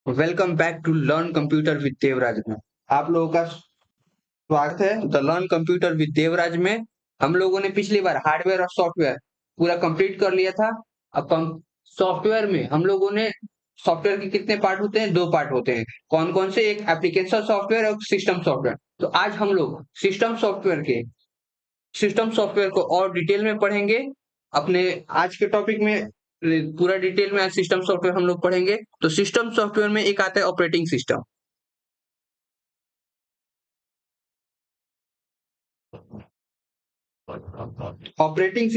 Welcome back to learn computer with Devraj में। आप लोगों का स्वागत है the learn computer with Devraj में। हम लोगों ने पिछली बार हार्डवेयर और सॉफ्टवेयर पूरा कंप्लीट कर लिया था। अब हम सॉफ्टवेयर में हम लोगों ने सॉफ्टवेयर के कितने पार्ट होते हैं? 2 पार्ट होते हैं। कौन कौन से? एक एप्लीकेशन सॉफ्टवेयर और सिस्टम सॉफ्टवेयर। तो आज हम लोग सिस्टम सॉफ्टवेयर को और डिटेल में पढ़ेंगे। अपने आज के टॉपिक में पूरा डिटेल में आज सिस्टम सॉफ्टवेयर हम लोग पढ़ेंगे। तो सिस्टम सॉफ्टवेयर में एक आता है ऑपरेटिंग सिस्टम। ऑपरेटिंग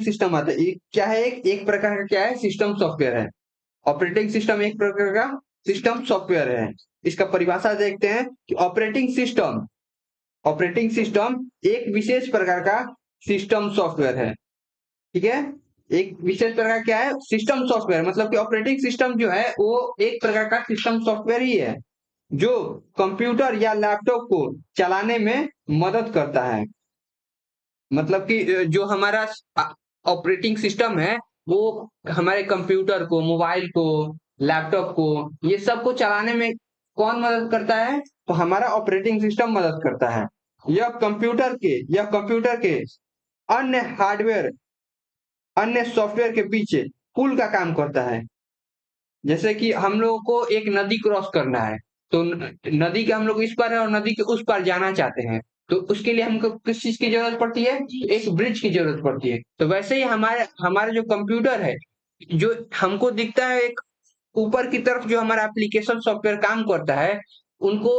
सिस्टम आता है। ये क्या है? एक प्रकार का क्या है? सिस्टम सॉफ्टवेयर है। ऑपरेटिंग सिस्टम एक प्रकार का सिस्टम सॉफ्टवेयर है। इसका परिभाषा देखते हैं कि ऑपरेटिंग सिस्टम एक विशेष प्रकार का सिस्टम सॉफ्टवेयर है। ठीक है। एक विशेष प्रकार क्या है? System software. मतलब कि ऑपरेटिंग सिस्टम जो है वो एक प्रकार का सिस्टम सॉफ्टवेयर ही है जो कंप्यूटर या लैपटॉप को चलाने में मदद करता है। मतलब कि जो हमारा ऑपरेटिंग सिस्टम है वो हमारे कंप्यूटर को, मोबाइल को, लैपटॉप को, ये सब को चलाने में कौन मदद करता है? तो हमारा ऑपरेटिंग सिस्टम मदद करता है। यह कंप्यूटर के अन्य हार्डवेयर, अन्य सॉफ्टवेयर के पीछे पुल का काम करता है। जैसे कि हम लोगों को एक नदी क्रॉस करना है, तो नदी के हम लोग इस पार है और नदी के उस पार जाना चाहते हैं। तो उसके लिए हमको किस चीज की जरूरत पड़ती है? एक ब्रिज की जरूरत पड़ती है। तो वैसे ही हमारे हमारे जो कंप्यूटर है, जो हमको दिखता है एक ऊपर की तरफ जो हमारा एप्लीकेशन सॉफ्टवेयर काम करता है, उनको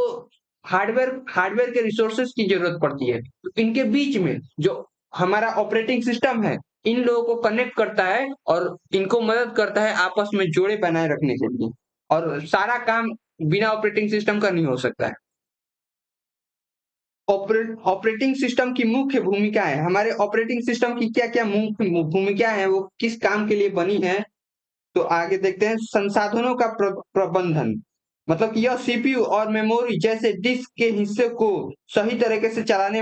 हार्डवेयर के रिसोर्सेज की जरूरत पड़ती है। तो इनके बीच में जो हमारा ऑपरेटिंग सिस्टम है, इन लोगों को कनेक्ट करता है और इनको मदद करता है आपस में जोड़े बनाए रखने के लिए। और सारा काम बिना ऑपरेटिंग सिस्टम का नहीं हो सकता है। ऑपरेटिंग सिस्टम की मुख्य भूमिका है, हमारे ऑपरेटिंग सिस्टम की क्या क्या मुख्य भूमिका है, वो किस काम के लिए बनी है? तो आगे देखते हैं। संसाधनों का प्रबंधन। मतलब कि यह सीपीयू और मेमोरी जैसे डिस्क के हिस्से को सही तरीके से चलाने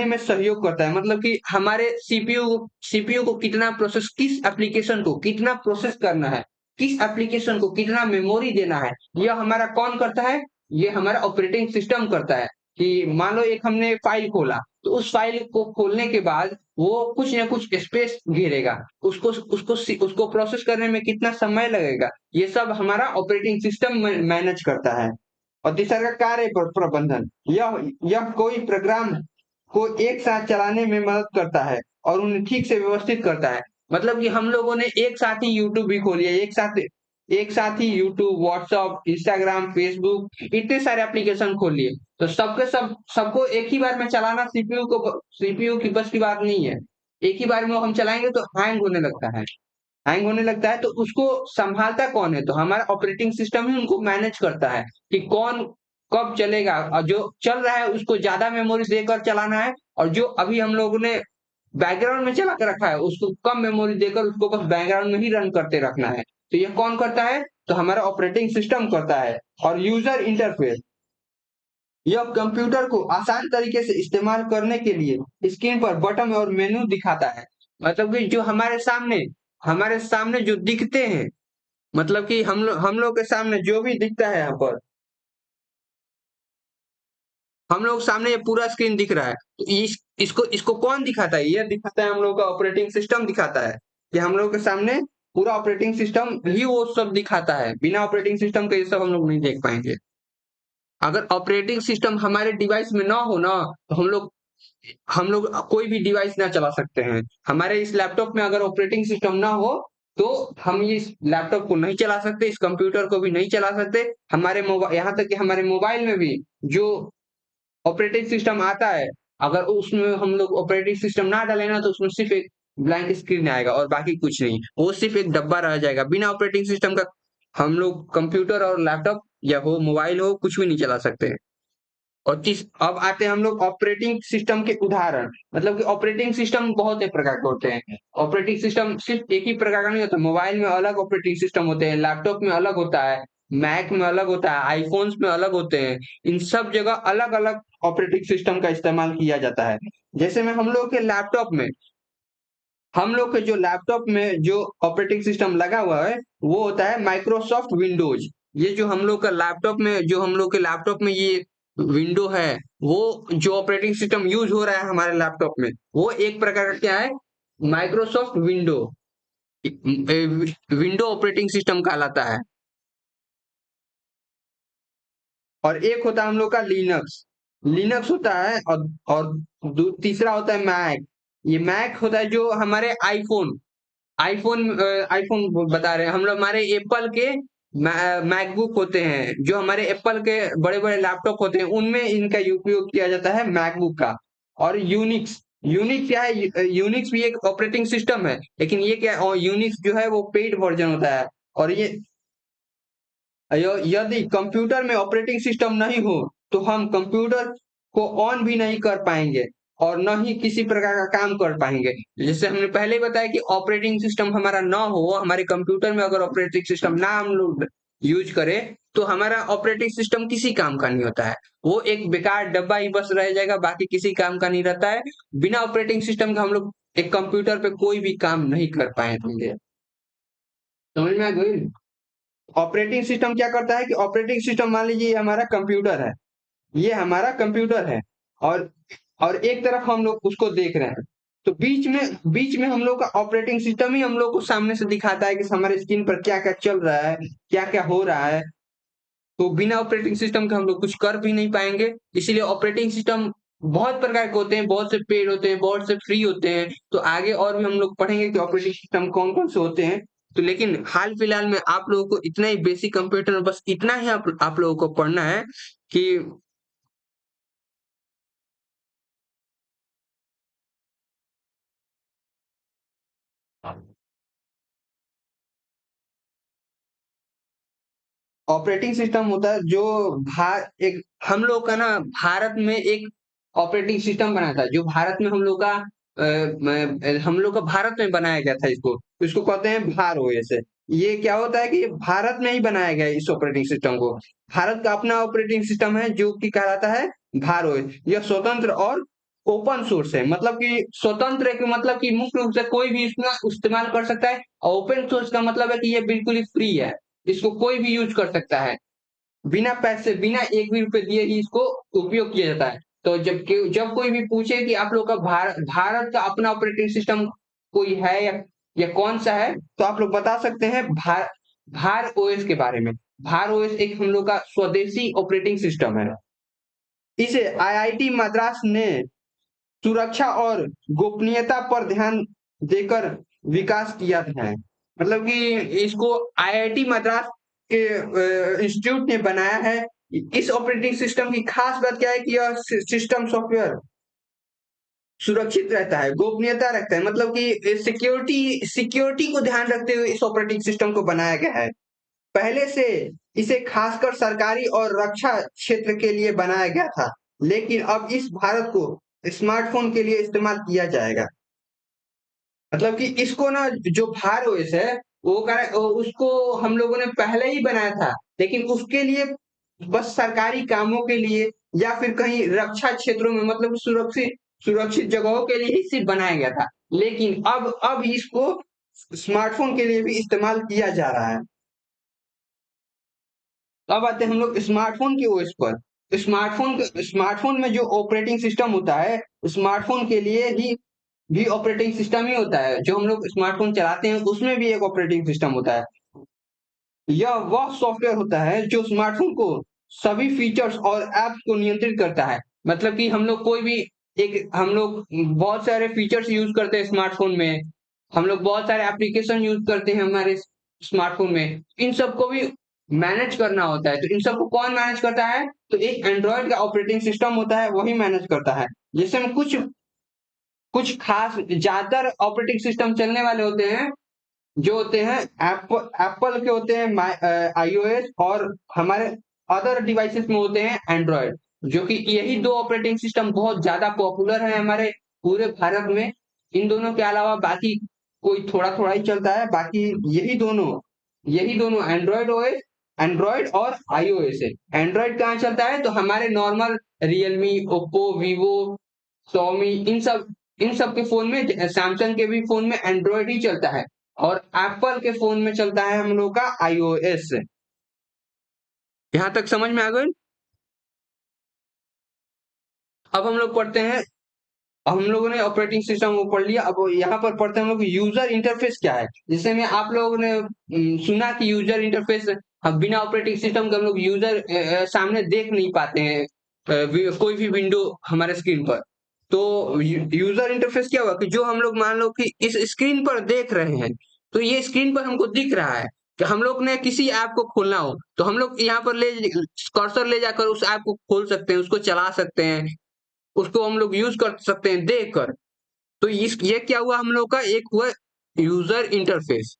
में सहयोग करता है। मतलब कि हमारे सीपीयू को किस एप्लीकेशन को कितना प्रोसेस करना है, किस एप्लीकेशन को कितना मेमोरी देना है, यह हमारा कौन करता है? ये हमारा ऑपरेटिंग सिस्टम करता है। कि मान लो एक हमने फाइल खोला, तो उस फाइल को खोलने के बाद वो कुछ ना कुछ स्पेस घेरेगा। उसको प्रोसेस करने में कितना समय लगेगा, ये सब हमारा ऑपरेटिंग सिस्टम मैनेज करता है। और तीसरा कार्य प्रबंधन। यह कोई प्रोग्राम को एक साथ चलाने में मदद करता है और उन्हें ठीक से व्यवस्थित करता है। मतलब कि हम लोगों ने एक साथ ही यूट्यूब भी खोली है, एक साथ ही यूट्यूब, व्हाट्सएप, इंस्टाग्राम, फेसबुक, इतने सारे एप्लीकेशन खोल लिए। तो सबको एक ही बार में चलाना सीपीयू की बस की बात नहीं है। एक ही बार में हम चलाएंगे तो हैंग होने लगता है। तो उसको संभालता कौन है? तो हमारा ऑपरेटिंग सिस्टम ही उनको मैनेज करता है कि कौन कब चलेगा। और जो चल रहा है उसको ज्यादा मेमोरी देकर चलाना है, और जो अभी हम लोगों ने बैकग्राउंड में चला के रखा है उसको कम मेमोरी देकर उसको बस बैकग्राउंड में ही रन करते रखना है। तो ये कौन करता है? तो हमारा ऑपरेटिंग सिस्टम करता है। और यूजर इंटरफेस। यह कंप्यूटर को आसान तरीके से इस्तेमाल करने के लिए स्क्रीन पर बटन और मेनू दिखाता है। मतलब कि जो हमारे सामने जो दिखते हैं, मतलब कि हम लोग के सामने जो भी दिखता है यहाँ पर, हम लोग सामने ये पूरा स्क्रीन दिख रहा है। तो इसको कौन दिखाता है? ये दिखाता है हम लोग का ऑपरेटिंग सिस्टम दिखाता है। कि हम लोग के सामने पूरा ऑपरेटिंग सिस्टम ही वो सब दिखाता है। बिना ऑपरेटिंग सिस्टम के ये सब हम लोग नहीं देख पाएंगे। अगर ऑपरेटिंग सिस्टम हमारे डिवाइस में ना हो ना, तो हम लोग कोई भी डिवाइस ना चला सकते हैं। हमारे इस लैपटॉप में अगर ऑपरेटिंग सिस्टम ना हो तो हम इस लैपटॉप को नहीं चला सकते, इस कंप्यूटर को भी नहीं चला सकते। हमारे मोबाइल, यहाँ तक कि हमारे मोबाइल में भी जो ऑपरेटिंग सिस्टम आता है, अगर उसमें हम लोग ऑपरेटिंग सिस्टम ना डालें ना, तो उसमें सिर्फ एक ब्लैंक स्क्रीन आएगा और बाकी कुछ नहीं। वो सिर्फ एक डब्बा रह जाएगा। बिना ऑपरेटिंग सिस्टम का हम लोग कंप्यूटर और लैपटॉप या हो मोबाइल हो कुछ भी नहीं चला सकते। और अब आते हैं हम लोग ऑपरेटिंग सिस्टम के उदाहरण। मतलब कि ऑपरेटिंग सिस्टम बहुत एक प्रकार के होते हैं। ऑपरेटिंग सिस्टम सिर्फ एक ही प्रकार का नहीं होता। मोबाइल में अलग ऑपरेटिंग सिस्टम होते हैं, लैपटॉप में अलग होता है, मैक में अलग होता है, आईफोन्स में अलग होते हैं। इन सब जगह अलग अलग ऑपरेटिंग सिस्टम का इस्तेमाल किया जाता है। जैसे में हम लोग के लैपटॉप में हम लोग के जो लैपटॉप में जो ऑपरेटिंग सिस्टम लगा हुआ है वो होता है माइक्रोसॉफ्ट विंडोज। ये जो हम लोग का लैपटॉप में जो हम लोग के लैपटॉप में ये विंडो है, वो जो ऑपरेटिंग सिस्टम यूज हो रहा है हमारे लैपटॉप में, वो एक प्रकार का क्या है, Microsoft window window operating system कहलाता है। और एक होता है हम लोग का लिनक्स। लिनक्स होता है और तीसरा होता है मैक। ये मैक होता है जो हमारे आईफोन आईफोन आईफोन बता रहे हैं हम लोग, हमारे एप्पल के मैकबुक होते हैं, जो हमारे एप्पल के बड़े बड़े लैपटॉप होते हैं उनमें इनका उपयोग किया जाता है मैकबुक का। और यूनिक्स, यूनिक्स क्या है, यूनिक्स भी एक ऑपरेटिंग सिस्टम है, लेकिन ये क्या है, और यूनिक्स जो है वो पेड वर्जन होता है। और ये यदि कंप्यूटर में ऑपरेटिंग सिस्टम नहीं हो तो हम कंप्यूटर को ऑन भी नहीं कर पाएंगे और न ही किसी प्रकार का काम कर पाएंगे। जैसे हमने पहले ही बताया कि ऑपरेटिंग सिस्टम हमारा ना हो, हमारे कंप्यूटर में अगर ऑपरेटिंग सिस्टम ना हम लोग यूज करें तो हमारा ऑपरेटिंग सिस्टम किसी काम का नहीं होता है। वो एक बेकार डब्बा ही बस रह जाएगा, बाकी किसी काम का नहीं रहता है। बिना ऑपरेटिंग सिस्टम का हम लोग एक कंप्यूटर पे कोई भी काम नहीं कर पाए होंगे। समझ में आ गई? ऑपरेटिंग सिस्टम क्या करता है कि ऑपरेटिंग सिस्टम, मान लीजिए ये हमारा कंप्यूटर है, ये हमारा कंप्यूटर है, और एक तरफ हम लोग उसको देख रहे हैं, तो बीच में हम लोग का ऑपरेटिंग सिस्टम ही हम लोग को सामने से दिखाता है कि हमारे स्क्रीन पर क्या क्या चल रहा है, क्या क्या हो रहा है। तो बिना ऑपरेटिंग सिस्टम के हम लोग कुछ कर भी नहीं पाएंगे। इसीलिए ऑपरेटिंग सिस्टम बहुत प्रकार के होते हैं, बहुत से पेड होते हैं, बहुत से फ्री होते हैं। तो आगे और भी हम लोग पढ़ेंगे कि ऑपरेटिंग सिस्टम कौन कौन से होते हैं। तो लेकिन हाल फिलहाल में आप लोगों को इतना ही बेसिक कंप्यूटर में बस इतना ही आप लोगों को पढ़ना है कि ऑपरेटिंग सिस्टम होता है जो एक हम लोग का ना, भारत में एक ऑपरेटिंग सिस्टम बना था, जो भारत में हम लोग का हम लोग का भारत में बनाया गया था। इसको कहते हैं भार ओएस है। ये क्या होता है कि भारत में ही बनाया गया है इस ऑपरेटिंग सिस्टम को। भारत का अपना ऑपरेटिंग सिस्टम है जो कि कहलाता है भार ओएस। यह स्वतंत्र और ओपन सोर्स है, मतलब कि स्वतंत्र है कि मतलब कि मुख्य रूप से कोई भी इसका इस्तेमाल कर सकता है, और ओपन सोर्स का मतलब है कि ये बिल्कुल ही फ्री है, इसको कोई भी यूज कर सकता है, बिना पैसे, बिना एक भी रुपए दिए ही इसको उपयोग किया जाता है। तो जब कोई भी पूछे कि आप लोग का भारत का अपना ऑपरेटिंग सिस्टम कोई है या कौन सा है, तो आप लोग बता सकते हैं भार ओएस के बारे में। भार ओएस एक हम लोग का स्वदेशी ऑपरेटिंग सिस्टम है। इसे आईआईटी मद्रास ने सुरक्षा और गोपनीयता पर ध्यान देकर विकास किया है। मतलब कि इसको आईआईटी मद्रास के इंस्टीट्यूट ने बनाया है। इस ऑपरेटिंग सिस्टम की खास बात क्या है कि यह सिस्टम सॉफ्टवेयर सुरक्षित रहता है, गोपनीयता रखता है, मतलब कि सिक्योरिटी को ध्यान रखते हुए इस ऑपरेटिंग सिस्टम को बनाया गया है। पहले से इसे खासकर सरकारी और रक्षा क्षेत्र के लिए बनाया गया था, लेकिन अब इस भारत को स्मार्टफोन के लिए इस्तेमाल किया जाएगा। मतलब कि इसको ना, जो भार ओएस है उसको हम लोगों ने पहले ही बनाया था, लेकिन उसके लिए बस सरकारी कामों के लिए या फिर कहीं रक्षा क्षेत्रों में, मतलब सुरक्षित सुरक्षित जगहों के लिए ही सिर्फ बनाया गया था। लेकिन अब इसको स्मार्टफोन के लिए भी इस्तेमाल किया जा रहा है। अब आते हैं हम लोग स्मार्टफोन की ओएस पर। स्मार्टफोन में जो ऑपरेटिंग सिस्टम होता है, स्मार्टफोन के लिए ही भी ऑपरेटिंग सिस्टम ही होता है। जो हम लोग स्मार्टफोन चलाते हैं उसमें भी एक ऑपरेटिंग सिस्टम होता है। यह वह सॉफ्टवेयर होता है जो स्मार्टफोन को सभी फीचर्स और एप्स को नियंत्रित करता है। मतलब कि हम लोग कोई भी हम लोग बहुत सारे फीचर्स यूज करते हैं स्मार्टफोन में, हम लोग बहुत सारे एप्लीकेशन यूज करते हैं हमारे स्मार्टफोन में, इन सबको भी मैनेज करना होता है। तो इन सबको कौन मैनेज करता है? तो एक एंड्रॉइड का ऑपरेटिंग सिस्टम होता है, वही मैनेज करता है। जैसे हम कुछ कुछ खास ज्यादातर ऑपरेटिंग सिस्टम चलने वाले होते हैं, जो होते हैं एप्पल के होते हैं आईओएस, और हमारे अदर डिवाइसेस में होते हैं एंड्रॉयड। जो कि यही दो ऑपरेटिंग सिस्टम बहुत ज्यादा पॉपुलर है हमारे पूरे भारत में। इन दोनों के अलावा बाकी कोई थोड़ा थोड़ा ही चलता है, बाकी यही दोनों एंड्रॉयड और आईओएस है। एंड्रॉयड कहाँ चलता है? तो हमारे normal Realme, Oppo, Vivo, Xiaomi, इन सब इन सब के फोन में, सैमसंग के भी फोन में एंड्रॉयड ही चलता है, और एप्पल के फोन में चलता है हम लोग का iOS। यहां तक समझ में आ गई? अब हम लोग पढ़ते हैं, अब हम लोगों ने ऑपरेटिंग सिस्टम वो पढ़ लिया, अब यहाँ पर पढ़ते हैं हम लोग यूजर इंटरफेस क्या है। जिससे में आप लोगों ने सुना कि यूजर इंटरफेस, हम बिना ऑपरेटिंग सिस्टम के हम लोग यूजर सामने देख नहीं पाते हैं कोई भी विंडो हमारे स्क्रीन पर। तो यूजर इंटरफेस क्या हुआ कि जो हम लोग मान लो कि इस स्क्रीन पर देख रहे हैं, तो ये स्क्रीन पर हमको दिख रहा है कि हम लोग ने किसी ऐप को खोलना हो तो हम लोग यहाँ पर ले कर्सर ले जाकर उस ऐप को खोल सकते हैं, उसको चला सकते हैं, उसको हम लोग यूज कर सकते हैं देख कर। तो इस ये क्या हुआ हम लोग का, एक हुआ यूजर इंटरफेस।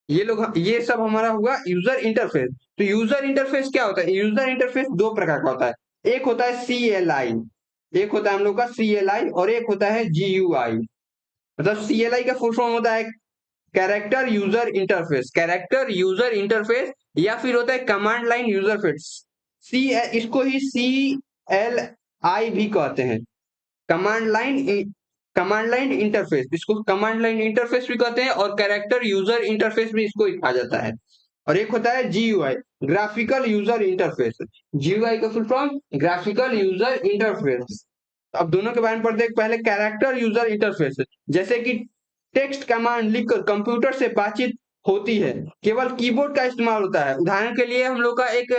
ये लोग, ये सब हमारा हुआ यूजर इंटरफेस। तो यूजर इंटरफेस क्या होता है? यूजर इंटरफेस दो प्रकार का होता है। एक होता है CLI, एक होता है हम लोग का CLI, और एक होता है GUI। मतलब CLI का फुल फॉर्म होता है character user interface, character user interface, या फिर होता है कमांड लाइन यूजर फेस। सी, इसको ही CLI भी कहते हैं, command line, command line interface, इसको कमांड लाइन इंटरफेस भी कहते हैं, और कैरेक्टर यूजर इंटरफेस भी इसको कहा जाता है। और एक होता है GUI, graphical user interface. GUI का full form graphical user interface. अब दोनों के बारे में पढ़ते हैं। पहले कैरेक्टर यूजर इंटरफेस, जैसे कि टेक्स्ट कमांड लिखकर कंप्यूटर से बातचीत होती है, केवल कीबोर्ड का इस्तेमाल होता है। उदाहरण के लिए हम लोग का एक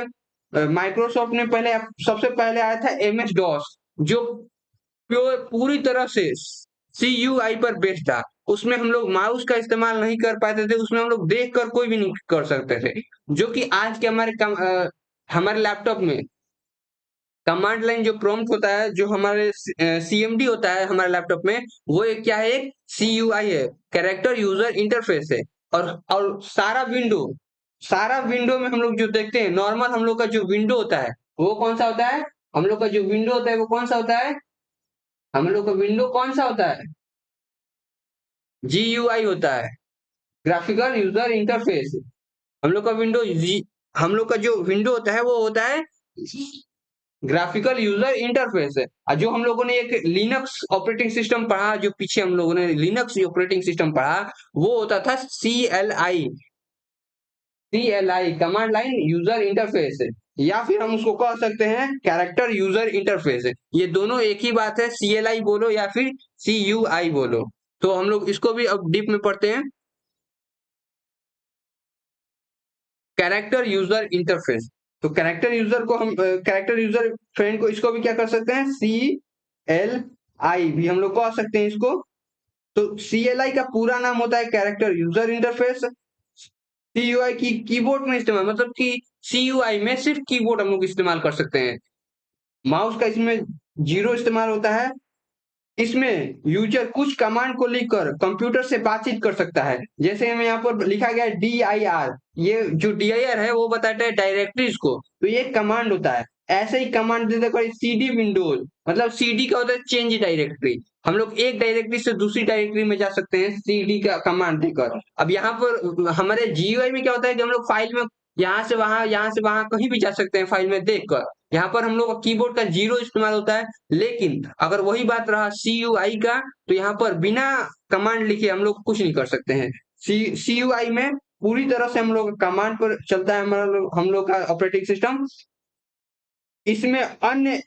माइक्रोसॉफ्ट ने पहले, सबसे पहले आया था MS DOS, जो प्योर पूरी तरह से CUI पर बेस्ड था। उसमें हम लोग माउस का इस्तेमाल नहीं कर पाते थे, उसमें हम लोग देख कर कोई भी नहीं कर सकते थे। जो कि आज के हमारे लैपटॉप में कमांड लाइन जो प्रॉम्प्ट होता है, जो हमारे CMD होता है हमारे लैपटॉप में, वो एक क्या है, एक CUI है, कैरेक्टर यूजर इंटरफेस है। और सारा विंडो में हम लोग जो देखते हैं, नॉर्मल हम लोग का जो विंडो होता है वो कौन सा होता है? हम लोग का जो विंडो होता है वो कौन सा होता है? हम लोग का विंडो कौन सा होता है? GUI होता है, ग्राफिकल यूजर इंटरफेस। हम लोग का विंडो जी हम लोग का जो विंडो होता है वो होता है ग्राफिकल यूजर इंटरफेस है। और जो हम लोगों ने एक लिनक्स ऑपरेटिंग सिस्टम पढ़ा, जो पीछे हम लोगों ने लिनक्स ऑपरेटिंग सिस्टम पढ़ा, वो होता था CLI, command line user interface, या फिर हम उसको कह सकते हैं कैरेक्टर यूजर इंटरफेस। ये दोनों एक ही बात है, CLI बोलो या फिर CUI बोलो। तो हम लोग इसको भी अब डीप में पढ़ते हैं, कैरेक्टर यूजर इंटरफेस। तो कैरेक्टर यूजर फ्रेंड को, इसको भी क्या कर सकते हैं, CLI भी हम लोग कह सकते हैं इसको। तो CLI का पूरा नाम होता है कैरेक्टर यूजर इंटरफेस। CUI की कीबोर्ड में इस्तेमाल, मतलब कि CUI में सिर्फ कीबोर्ड हम लोग इस्तेमाल कर सकते हैं, माउस का इसमें जीरो इस्तेमाल होता है। इसमें यूजर कुछ कमांड को लिखकर कंप्यूटर से बातचीत कर सकता है। जैसे हमें यहाँ पर लिखा गया है DIR, ये जो DIR है वो बताता है डायरेक्टरीज को, तो ये कमांड होता है। ऐसे ही कमांड देते कोई CD विंडोज, मतलब CD का होता है चेंज डायरेक्टरी। हम लोग एक डायरेक्टरी से दूसरी डायरेक्टरी में जा सकते हैं CD का कमांड देकर। अब यहाँ पर हमारे GUI में क्या होता है कि हम लोग फाइल में यहाँ से वहां कहीं भी जा सकते हैं फाइल में देखकर। यहाँ पर हम लोग का कीबोर्ड का जीरो इस्तेमाल होता है। लेकिन अगर वही बात रहा CUI का, तो यहाँ पर बिना कमांड लिखे हम लोग कुछ नहीं कर सकते हैं। CUI में पूरी तरह से हम लोग कमांड पर चलता है हम लोग का ऑपरेटिंग सिस्टम। इसमें अन्य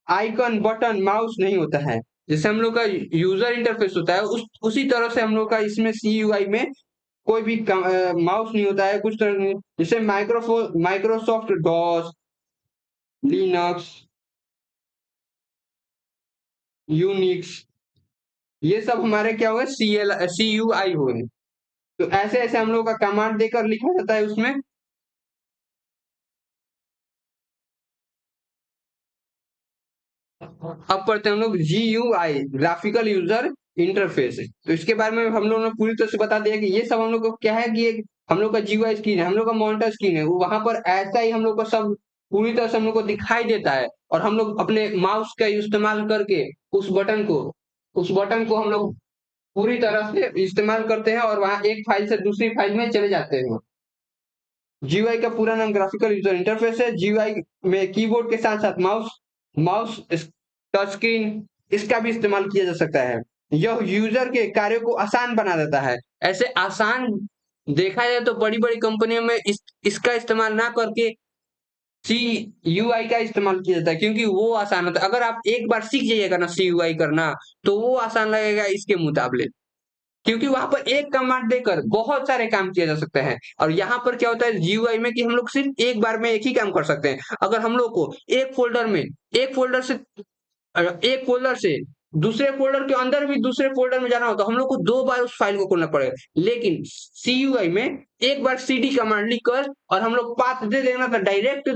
आइकन, बटन, माउस नहीं होता है। जैसे हम लोग का यूजर इंटरफेस होता है, उसी तरह से हम लोग का इसमें CUI में कोई भी माउस नहीं होता है, कुछ तरह नहीं। जैसे माइक्रोसॉफ्ट डॉस, लिनक्स, यूनिक्स, ये सब हमारे क्या हुए, CUI हुए। तो ऐसे ऐसे हम लोग का कमांड देकर लिखा जाता है उसमें। अब पढ़ते हैं हम लोग GUI, ग्राफिकल यूजर इंटरफेस। तो इसके बारे में हम लोगों ने पूरी तरह से बता दिया कि ये सब हम लोग को क्या है, कि एक हम लोग का GUI स्क्रीन है, हम लोग का मॉनिटर स्क्रीन है, वो वहां पर ऐसा ही हम लोग को सब पूरी तरह से हम लोग को दिखाई देता है। और हम लोग अपने माउस का इस्तेमाल करके उस बटन को हम लोग पूरी तरह से इस्तेमाल करते हैं, और वहां एक फाइल से दूसरी फाइल में चले जाते हैं। GUI का पूरा नाम ग्राफिकल यूजर इंटरफेस है। GUI में कीबोर्ड के साथ साथ माउस माउस टच स्क्रीन, इसका भी इस्तेमाल किया जा सकता है। यह यूजर के कार्यों को आसान बना देता है। ऐसे आसान देखा जाए तो बड़ी-बड़ी कंपनियों में इसका इस्तेमाल ना करके CUI का इस्तेमाल किया जाता है, क्योंकि वो आसान होता है। अगर आप एक बार सीख जाइएगा ना CUI करना, तो वो आसान लगेगा इसके मुकाबले। क्योंकि वहाँ पर एक कमांड देकर बहुत सारे काम किए जा सकते हैं, और यहाँ पर क्या होता है GUI में कि हम लोग सिर्फ एक बार में एक ही काम कर सकते हैं। अगर हम लोग को एक फ़ोल्डर से एक फ़ोल्डर से दूसरे फ़ोल्डर के अंदर भी दूसरे फ़ोल्डर में जाना हो तो हम लोग को 2 बार उस फ़ाइल को खोलना पड़ेगा। लेकिन CUI में एक बार CD कमांड लिखकर और हम लोग पाथ दे देना तो डायरेक्ट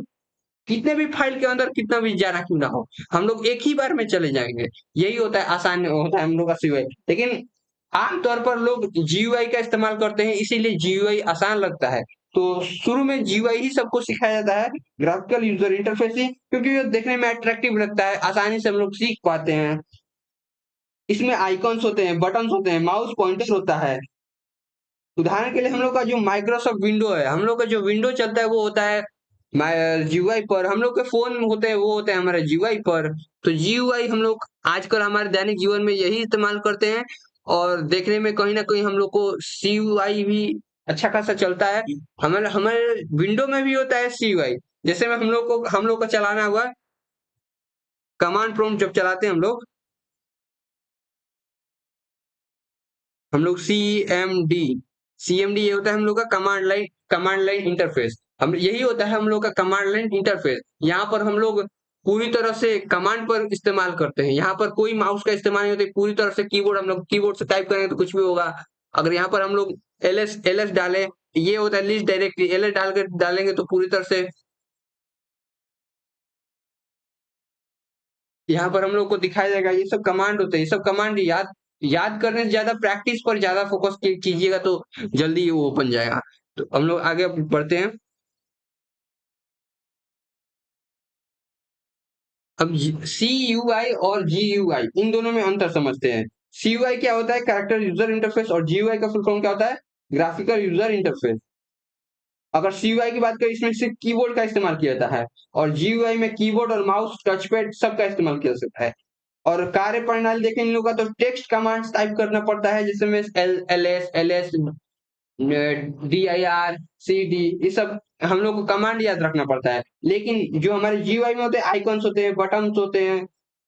कितने भी फ़ाइल के अंदर कितना भी जाना क्यों ना हो, हम लोग एक ही बार में चले जाएँगे। यही होता है, आसान होता है हम लोग का CUI। लेकिन आम तौर पर लोग GUI का इस्तेमाल करते हैं, इसीलिए GUI आसान लगता है। तो शुरू में GUI ही सबको सिखाया जाता है, ग्राफिकल यूज़र इंटरफेस ही, क्योंकि ये देखने में अट्रैक्टिव लगता है, आसानी से हम लोग सीख पाते हैं। इसमें आइकॉन्स होते हैं, बटन्स होते हैं, माउस पॉइंटर होता है। उदाहरण के लिए हम लोग का जो माइक्रोसॉफ्ट विंडो है, हम लोग का जो विंडो चलता है वो होता है GUI पर, हम लोग के फ़ोन होते हैं वो होते हैं हमारे GUI पर। तो GUI हम लोग आजकल हमारे दैनिक जीवन में यही इस्तेमाल करते हैं, और देखने में कहीं न कहीं हम लोग को CUI भी अच्छा खासा चलता है। हमारे हमारे विंडो में भी होता है CUI। जैसे में हम लोग को चलाना हुआ कमांड प्रॉम्प्ट जब चलाते हैं हम लोग CMD ये होता है हम लोग का कमांड लाइन इंटरफेस। हम यही होता है हम लोग का कमांड लाइन इंटरफेस। यहाँ पर हम लोग पूरी तरह से कमांड पर इस्तेमाल करते हैं। यहाँ पर कोई माउस का इस्तेमाल नहीं होता, पूरी तरह से कीबोर्ड, हम लोग कीबोर्ड से टाइप करेंगे तो कुछ भी होगा। अगर यहाँ पर हम लोग एलएस डालें, ये होता है लिस्ट डायरेक्टरी, एलएस डालेंगे तो पूरी तरह से यहाँ पर हम लोग को दिखाया जाएगा, ये सब कमांड होते हैं। ये सब कमांड याद याद करने से ज्यादा प्रैक्टिस पर ज्यादा फोकस कीजिएगा तो जल्दी ही वो बन जाएगा। तो हम लोग आगे बढ़ते हैं। अब CUI और GUI इन दोनों में अंतर समझते हैं। CUI क्या होता है, कैरेक्टर यूजर इंटरफेस, और GUI का फुल फॉर्म क्या होता है, ग्राफिकल यूजर इंटरफेस। अगर CUI की बात करें, इसमें सिर्फ कीबोर्ड का इस्तेमाल किया जाता है, और GUI में कीबोर्ड और माउस, टचपैड सबका इस्तेमाल किया जा सकता है। और कार्य प्रणाली देखें इन लोगों का, तो टेक्स्ट कमांड्स टाइप करना पड़ता है, जैसे में LS, DIR, CD, ये सब हम लोग को कमांड याद रखना पड़ता है। लेकिन जो हमारे GUI में होते हैं, आइकॉन्स होते हैं, बटन्स होते हैं,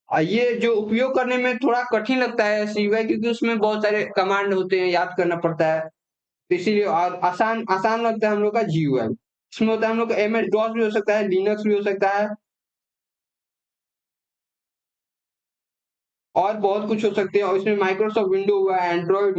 ये जो उपयोग करने में थोड़ा कठिन लगता है CUI, क्योंकि उसमें बहुत सारे कमांड होते हैं, याद करना पड़ता है। तो इसीलिए और आसान आसान लगता है हम लोग का GUI। इसमें होता है हम लोग का MS DOS भी हो सकता है, लिनक्स भी हो सकता है, और बहुत कुछ हो सकते हैं, और इसमें माइक्रोसॉफ्ट विंडो हुआ, एंड्रॉइड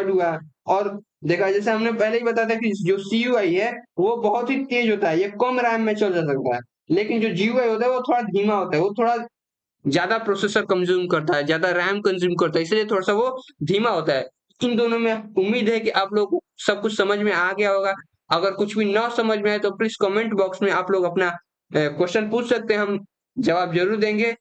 हुआ। और देखा, जैसे हमने पहले ही बताया था कि जो CUI है वो बहुत ही तेज होता है, ये कम रैम में चल जा सकता है। लेकिन जो GUI होता है वो थोड़ा धीमा होता है, वो थोड़ा ज्यादा प्रोसेसर कंज्यूम करता है, ज्यादा रैम कंज्यूम करता है, इसलिए थोड़ा सा वो धीमा होता है। इन दोनों में उम्मीद है कि आप लोग को सब कुछ समझ में आ गया होगा। अगर कुछ भी ना समझ में आए तो प्लीज कमेंट बॉक्स में आप लोग अपना क्वेश्चन पूछ सकते हैं, हम जवाब जरूर देंगे।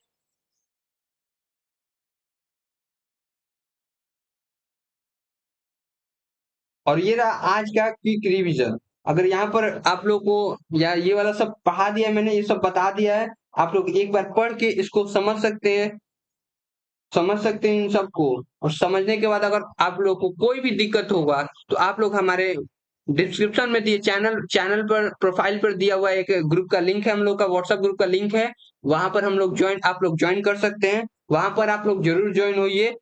और ये रहा आज का क्विक रिवीजन। अगर यहाँ पर आप लोग को या ये वाला सब पढ़ा दिया है, मैंने ये सब बता दिया है, आप लोग एक बार पढ़ के इसको समझ सकते हैं इन सबको। और समझने के बाद अगर आप लोग को कोई भी दिक्कत होगा तो आप लोग हमारे डिस्क्रिप्शन में दिए चैनल पर प्रोफाइल पर दिया हुआ एक ग्रुप का लिंक है, हम लोग का व्हाट्सएप ग्रुप का लिंक है, वहां पर आप लोग ज्वाइन कर सकते हैं। वहां पर आप लोग जरूर ज्वाइन होइए।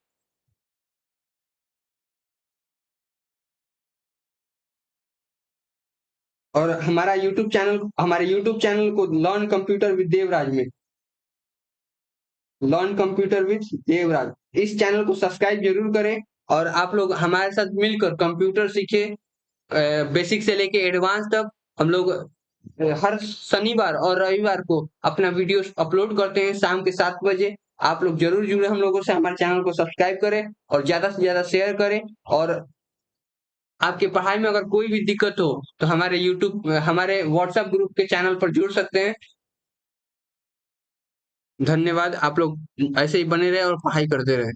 और हमारे यूट्यूब चैनल को लर्न कंप्यूटर विद देवराज, इस चैनल को सब्सक्राइब जरूर करें। और आप लोग हमारे साथ मिलकर कंप्यूटर सीखे, बेसिक से लेके एडवांस तक। हम लोग हर शनिवार और रविवार को अपना वीडियो अपलोड करते हैं शाम के 7 बजे। आप लोग जरूर जुड़े हम लोगों से, हमारे चैनल को सब्सक्राइब करें और ज्यादा से ज्यादा शेयर करें। और आपकी पढ़ाई में अगर कोई भी दिक्कत हो तो हमारे व्हाट्सएप ग्रुप के चैनल पर जुड़ सकते हैं। धन्यवाद। आप लोग ऐसे ही बने रहे और पढ़ाई करते रहे।